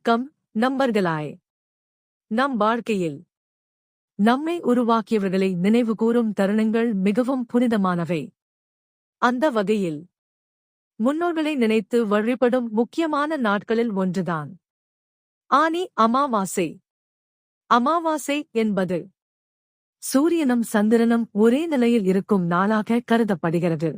வணக்கம் நண்பர்களாய். நம் வாழ்க்கையில் நம்மை உருவாக்கியவர்களை நினைவுகூரும் தருணங்கள் மிகவும் புனிதமானவை. அந்த வகையில் முன்னோர்களை நினைத்து வழிபடும் முக்கியமான நாட்களில் ஒன்றுதான் ஆனி அமாவாசை. அமாவாசை என்பது சூரியனும் சந்திரனும் ஒரே நிலையில் இருக்கும் நாளாக கருதப்படுகிறது.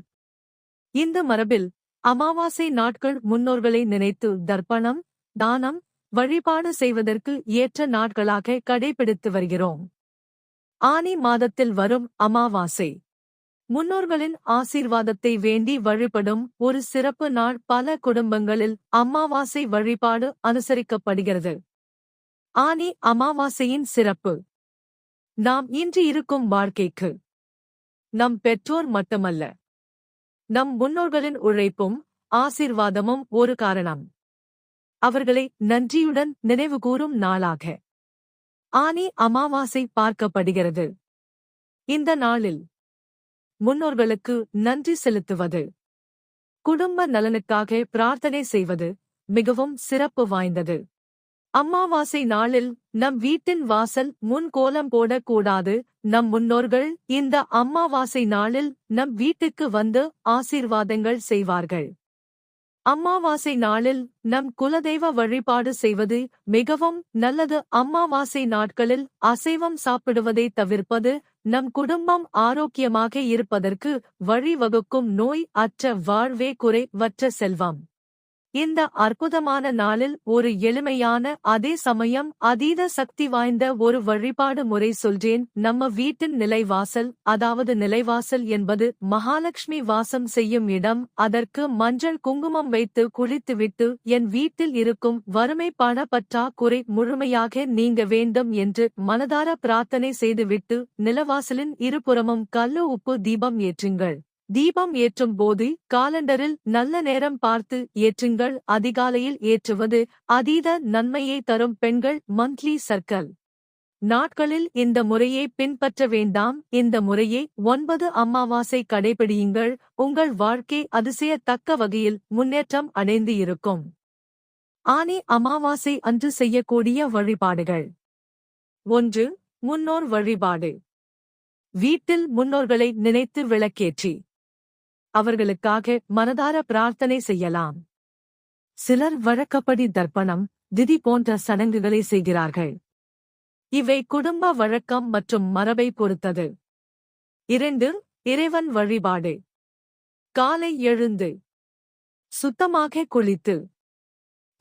இந்த மரபில் அமாவாசை நாட்கள் முன்னோர்களை நினைத்து தர்ப்பணம், தானம், வழிபாடு செய்வதற்கு ஏற்ற நாட்களாக கடைபிடித்து வருகிறோம். ஆனி மாதத்தில் வரும் அமாவாசை முன்னோர்களின் ஆசீர்வாதத்தை வேண்டி வழிபடும் ஒரு சிறப்பு நாள். பல குடும்பங்களில் அமாவாசை வழிபாடு அனுசரிக்கப்படுகிறது. ஆனி அமாவாசையின் சிறப்பு: நாம் இன்று இருக்கும் வாழ்க்கைக்கு நம் பெற்றோர் மட்டுமல்ல, நம் முன்னோர்களின் உழைப்பும் ஆசீர்வாதமும் ஒரு காரணம். அவர்களை நன்றியுடன் நினைவுகூரும் நாளாக ஆனி அமாவாசை பார்க்கப்படுகிறது. இந்த நாளில் முன்னோர்களுக்கு நன்றி செலுத்துவது, குடும்ப நலனுக்காக பிரார்த்தனை செய்வது மிகவும் சிறப்பு வாய்ந்தது. அமாவாசை நாளில் நம் வீட்டின் வாசல் முன் கோலம் போடக்கூடாது. நம் முன்னோர்கள் இந்த அமாவாசை நாளில் நம் வீட்டுக்கு வந்து ஆசீர்வாதங்கள் செய்வார்கள். அமாவாசை நாளில் நம் குலதெய்வ வழிபாடு செய்வது மிகவும் நல்லது. அமாவாசை நாட்களில் அசைவம் சாப்பிடுவதை தவிர்ப்பது நம் குடும்பம் ஆரோக்கியமாக இருப்பதற்கு வழிவகுக்கும். நோய் அற்ற வாழ்வே குறைவற்ற செல்வம். இந்த அற்புதமான நாளில் ஒரு எளிமையான அதே சமயம் அதீத சக்தி வாய்ந்த ஒரு வழிபாடு முறை சொல்றேன். நம்ம வீட்டின் நிலைவாசல், அதாவது நிலைவாசல் என்பது மகாலட்சுமி வாசம் செய்யும் இடம். அதற்கு மஞ்சள் குங்குமம் வைத்து குளித்துவிட்டு என் வீட்டில் இருக்கும் வறுமை பண பற்றாக்குறை முழுமையாக நீங்க வேண்டும் என்று மனதார பிரார்த்தனை செய்துவிட்டு நிலவாசலின் இருபுறமும் கல்லு உப்பு தீபம் ஏற்றுங்கள். தீபம் ஏற்றும் போது காலண்டரில் நல்ல நேரம் பார்த்து ஏற்றுங்கள். அதிகாலையில் ஏற்றுவது அதீத நன்மையை தரும். பெண்கள் மந்த்லி சர்க்கிள் நாட்களில் இந்த முறையை பின்பற்ற வேண்டாம். இந்த முறையை 9 அமாவாசை கடைபிடியுங்கள். உங்கள் வாழ்க்கை அதிசயத்தக்க வகையில் முன்னேற்றம் அடைந்து இருக்கும். ஆனி அமாவாசை அன்று செய்யக்கூடிய வழிபாடுகள்: 1. முன்னோர் வழிபாடு. வீட்டில் முன்னோர்களை நினைத்து விளக்கேற்றி அவர்களுக்காக மனதார பிரார்த்தனை செய்யலாம். சிலர் வழக்கப்படி தர்ப்பணம், திதி போன்ற சடங்குகளை செய்கிறார்கள். இவை குடும்ப வழக்கம் மற்றும் மரபை பொறுத்தது. 2. இறைவன் வழிபாடு. காலை எழுந்து சுத்தமாக குளித்து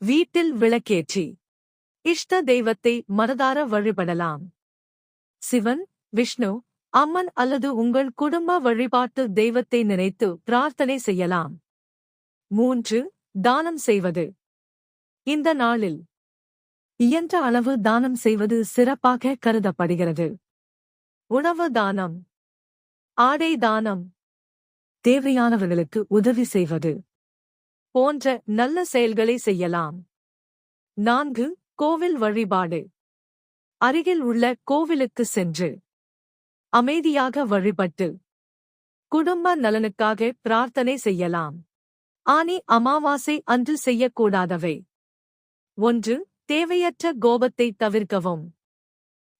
வீட்டில் விளக்கேற்றி இஷ்ட தெய்வத்தை மனதார வழிபடலாம். சிவன், விஷ்ணு, அம்மன் அல்லது உங்கள் குடும்ப வழிபாட்டு தெய்வத்தை நினைத்து பிரார்த்தனை செய்யலாம். 3. தானம் செய்வது. இந்த நாளில் இயன்ற அளவு தானம் செய்வது சிறப்பாக கருதப்படுகிறது. உணவு தானம், ஆடை தானம், தேவையானவர்களுக்கு உதவி செய்வது போன்ற நல்ல செயல்களை செய்யலாம். 4. கோவில் வழிபாடு. அருகில் உள்ள கோவிலுக்கு சென்று அமைதியாக வழிபட்டு குடும்ப நலனுக்காக பிரார்த்தனை செய்யலாம். ஆனி அமாவாசை அன்று செய்யக்கூடாதவை: 1. தேவையற்ற கோபத்தை தவிர்க்கவும்.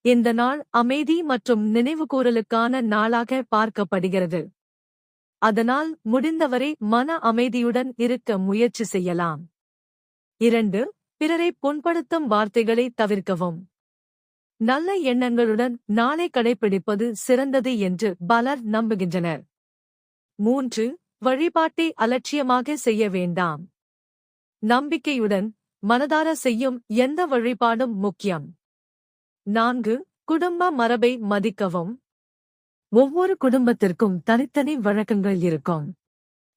இந்த நாள் அமைதி மற்றும் நினைவுகூரலுக்கான நாளாக பார்க்கப்படுகிறது. அதனால் முடிந்தவரை மன அமைதியுடன் இருக்க முயற்சி செய்யலாம். 2. பிறரை புண்படுத்தும் வார்த்தைகளை தவிர்க்கவும். நல்ல எண்ணங்களுடன் நாளை கடைபிடிப்பது சிறந்தது என்று பலர் நம்புகின்றனர். 3. வழிபாட்டை அலட்சியமாக செய்ய வேண்டாம். நம்பிக்கையுடன் மனதார செய்யும் எந்த வழிபாடும் முக்கியம். 4. குடும்ப மரபை மதிக்கவும். ஒவ்வொரு குடும்பத்திற்கும் தனித்தனி வழக்கங்கள் இருக்கும்.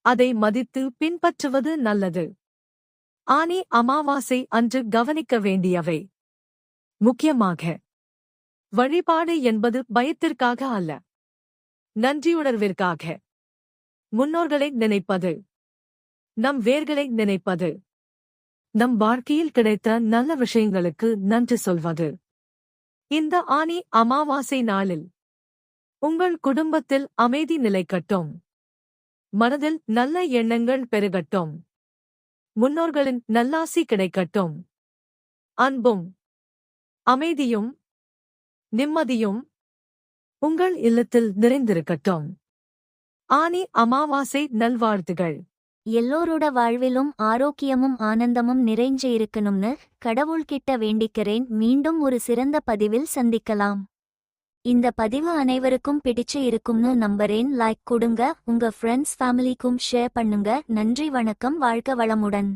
அதை மதித்து பின்பற்றுவது நல்லது. ஆனி அமாவாசை அன்று கவனிக்க வேண்டியவை: முக்கியமாக, வழிபாடு என்பது பயத்திற்காக அல்ல, நன்றியுணர்விற்காக. முன்னோர்களை நினைப்பது, நம் வேர்களை நினைப்பது, நம் வாழ்க்கையில் கிடைத்த நல்ல விஷயங்களுக்கு நன்றி சொல்வது. இந்த ஆனி அமாவாசை நாளில் உங்கள் குடும்பத்தில் அமைதி நிலைக்கட்டும். மனதில் நல்ல எண்ணங்கள் பெருகட்டும். முன்னோர்களின் நல்லாசி கிடைக்கட்டும். அன்பும் அமைதியும் நிம்மதியும் உங்கள் இல்லத்தில் நிறைந்திருக்கட்டும். ஆனி அமாவாசை நல்வாழ்த்துகள். எல்லோரோட வாழ்விலும் ஆரோக்கியமும் ஆனந்தமும் நிறைஞ்சு இருக்கணும்னு கடவுள்கிட்ட வேண்டிக்கிறேன். மீண்டும் ஒரு சிறந்த பதிவில் சந்திக்கலாம். இந்த பதிவு அனைவருக்கும் பிடிச்சு இருக்கும்னு நம்புறேன். லைக் கொடுங்க, உங்க ஃப்ரெண்ட்ஸ் ஃபேமிலிக்கும் ஷேர் பண்ணுங்க. நன்றி, வணக்கம், வாழ்க வளமுடன்.